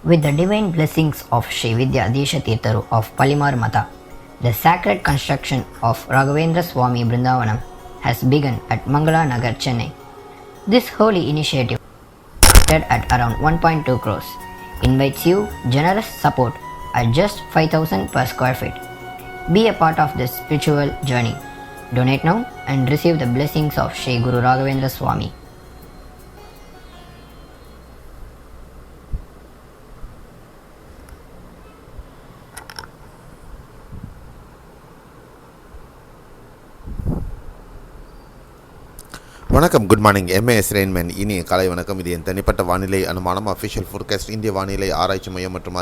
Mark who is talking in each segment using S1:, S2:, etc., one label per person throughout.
S1: With the divine blessings of Sri Vidya Disha Tirtharu of Palimar Mata, the sacred construction of Raghavendra Swami Brindavanam has begun at Mangala Nagar, Chennai. This holy initiative, started at around 1.2 crores, invites you generous support at just 5,000 per square feet. Be a part of this spiritual journey. Donate now and receive the blessings of Sri Guru Raghavendra Swami.
S2: வணக்கம், good morning. MAS Rainman. இனிய காலை வணக்கம். இது என் தனிப்பட்ட வானிலை அனுமானம். Official forecast இந்திய வானிலை ஆராய்ச்சி மையம் மற்றும்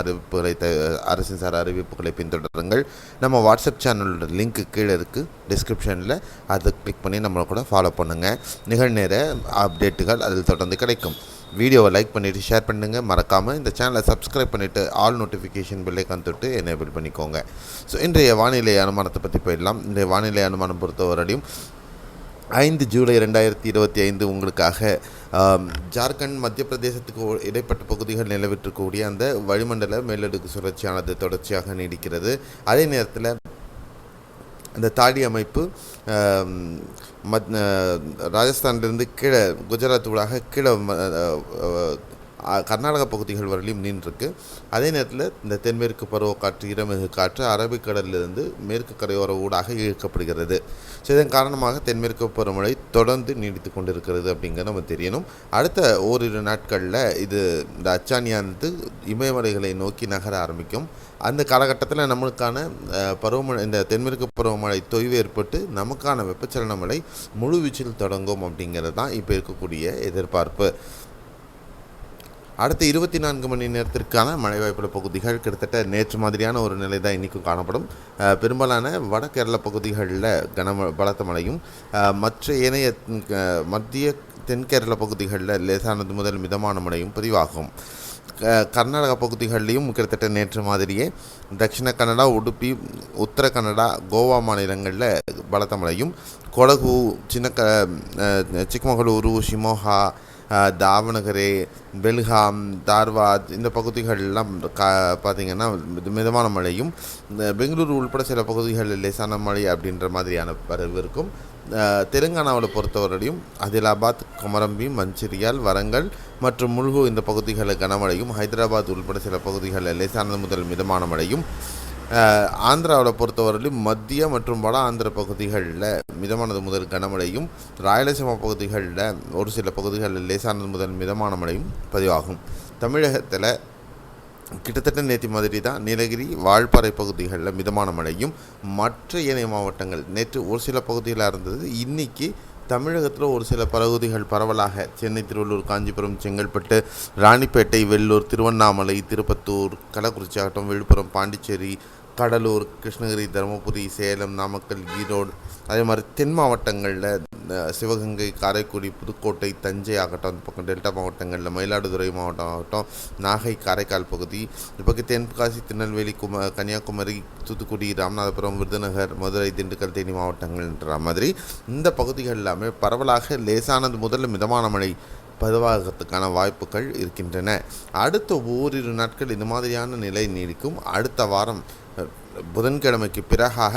S2: அரசின் சார் அறிவிப்புகளை பின்தொடருங்கள். நம்ம வாட்ஸ்அப் சேனலோட லிங்க்கு கீழே இருக்குது டிஸ்கிரிப்ஷனில். அதை கிளிக் பண்ணி நம்மளை கூட ஃபாலோ பண்ணுங்கள். நிகழ்நேர அப்டேட்டுகள் அதில் தொடர்ந்து கிடைக்கும். வீடியோவை லைக் பண்ணிவிட்டு ஷேர் பண்ணுங்கள். மறக்காமல் இந்த சேனலை சப்ஸ்கிரைப் பண்ணிவிட்டு ஆல் நோட்டிஃபிகேஷன் பெல்லைக்கான் தொட்டு எனேபிள் பண்ணிக்கோங்க. ஸோ இன்றைய வானிலை அனுமானத்தை பற்றி போயிடலாம். இன்றைய வானிலை அனுமானம் பொறுத்தவரையும் 5 ஜூலை 2025 உங்களுக்காக ஜார்க்கண்ட் மத்திய பிரதேசத்துக்கு இடைப்பட்ட பகுதிகள் நிலவிட்டிருக்கக்கூடிய அந்த வளிமண்டல மேலடுக்கு சுழற்சியானது தொடர்ச்சியாக நீடிக்கிறது. அதே நேரத்தில் அந்த தாடி அமைப்பு ராஜஸ்தானிலிருந்து கீழே குஜராத் ஊடாக கீழே கர்நாடக பகுதிகள் வரையிலும் நீண்டிருக்கு. அதே நேரத்தில் இந்த தென்மேற்கு பருவக்காற்று ஈரமிகு காற்று அரபிக்கடலிலிருந்து மேற்கு கரையோர ஊடாக இழுக்கப்படுகிறது. ஸோ இதன் காரணமாக தென்மேற்கு பருவமழை தொடர்ந்து நீடித்து கொண்டிருக்கிறது அப்படிங்கிறது நம்ம தெரியணும். அடுத்த ஓரிரு நாட்களில் இது இந்த அச்சானியானது இமயமலைகளை நோக்கி நகர ஆரம்பிக்கும். அந்த காலகட்டத்தில் நம்மளுக்கான பருவமழை, இந்த தென்மேற்கு பருவமழை தொய்வு ஏற்பட்டு நமக்கான வெப்பச்சலன மழை முழுவீச்சில் தொடங்கும் அப்படிங்கிறது தான் இப்போ இருக்கக்கூடிய எதிர்பார்ப்பு. அடுத்த 24 மணி நேரத்திற்கான மழை வாய்ப்புள்ள பகுதிகள் கிட்டத்தட்ட நேற்று மாதிரியான ஒரு நிலை தான் இன்றைக்கும் காணப்படும். பெரும்பாலான வட கேரள பகுதிகளில் பலத்த மழையும், மற்ற ஏனைய மத்திய தென்கேரள பகுதிகளில் லேசானது முதல் மிதமான மழையும் பதிவாகும். கர்நாடகா பகுதிகளிலையும் கிட்டத்தட்ட நேற்று மாதிரியே தட்சிண கன்னடா, உடுப்பி, உத்தர கன்னடா, கோவா மாநிலங்களில் பலத்த மழையும், கொடகு, சிக்மகளூரு, ஷிமோகா, தாவணகரே, பெல்காம், தார்வாத் இந்த பகுதிகளெல்லாம் பார்த்திங்கன்னா மிதமான மழையும், பெங்களூரு உள்பட சில பகுதிகளில் லேசான மழை அப்படின்ற மாதிரியான பரவு இருக்கும். தெலுங்கானாவில் பொறுத்தவரையும் ஆதிலாபாத், கொமரம்பி, மஞ்சிரியால், வரங்கல் மற்றும் முல்கு இந்த பகுதிகளில் கனமழையும், ஹைதராபாத் உள்பட சில பகுதிகளில் லேசானது முதல் மிதமான மழையும், ஆந்திராவில் பொறுத்தவரையிலும் மத்திய மற்றும் வட ஆந்திர பகுதிகளில் மிதமானது முதல் கனமழையும், ராயலசீமா பகுதிகளில் ஒரு சில பகுதிகளில் லேசானது முதல் மிதமான மழையும் பதிவாகும். தமிழகத்தில் கிட்டத்தட்ட நேற்று மாதிரி தான் நீலகிரி, வால்பாறை பகுதிகளில் மிதமான மழையும், மற்ற ஏனைய மாவட்டங்கள் நேற்று ஒரு சில பகுதிகளாக இருந்தது. இன்றைக்கி தமிழகத்தில் ஒரு சில பகுதிகள் பரவலாக சென்னை, திருவள்ளூர், காஞ்சிபுரம், செங்கல்பட்டு, ராணிப்பேட்டை, வெள்ளூர், திருவண்ணாமலை, திருப்பத்தூர், கள்ளக்குறிச்சி ஆகட்டும், விழுப்புரம், பாண்டிச்சேரி, கடலூர், கிருஷ்ணகிரி, தருமபுரி, சேலம், நாமக்கல், ஈரோடு, அதே மாதிரி தென் மாவட்டங்களில் சிவகங்கை, காரைக்குடி, புதுக்கோட்டை, தஞ்சை ஆகட்டும், அந்த பக்கம் டெல்டா மாவட்டங்களில் மயிலாடுதுறை மாவட்டம் ஆகட்டும், நாகை, காரைக்கால் பகுதி, இப்போக்கு தென்காசி, திருநெல்வேலி, கன்னியாகுமரி, தூத்துக்குடி, ராமநாதபுரம், விருதுநகர், மதுரை, திண்டுக்கல், தேனி மாவட்டங்கள்ன்ற மாதிரி இந்த பகுதிகள் எல்லாமே பரவலாக லேசானது முதல்ல மிதமான மழை பதிவாகிறதுக்கான வாய்ப்புகள் இருக்கின்றன. அடுத்த ஓரிரு நாட்கள் இந்த மாதிரியான நிலை நீடிக்கும். அடுத்த வாரம் புதன்கிழமைக்கு பிறகாக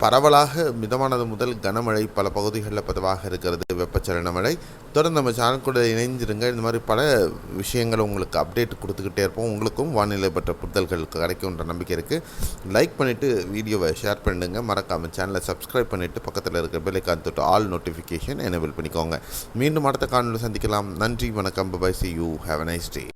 S2: பரவலாக மிதமானது முதல் கனமழை பல பகுதிகளில் பதிவாக இருக்கிறது. வெப்பச்சலன மழை தொடர்ந்து நம்ம சேனல் கூட இணைஞ்சிருங்க. இந்த மாதிரி பல விஷயங்களை உங்களுக்கு அப்டேட் கொடுத்துக்கிட்டே இருப்போம். உங்களுக்கும் வானிலை பற்ற புரிதல்கள் கிடைக்கும்ன்ற நம்பிக்கை இருக்குது. லைக் பண்ணிவிட்டு வீடியோவை ஷேர் பண்ணுங்கள். மறக்காமல் சேனலை சப்ஸ்கிரைப் பண்ணிவிட்டு பக்கத்தில் இருக்கிற பெல்லைக்கான் தொட்டு ஆல் நோட்டிஃபிகேஷன் எனேபிள் பண்ணிக்கோங்க. மீண்டும் அடுத்த காணொலியில் சந்திக்கலாம். நன்றி, வணக்கம், by, see you, have a nice day.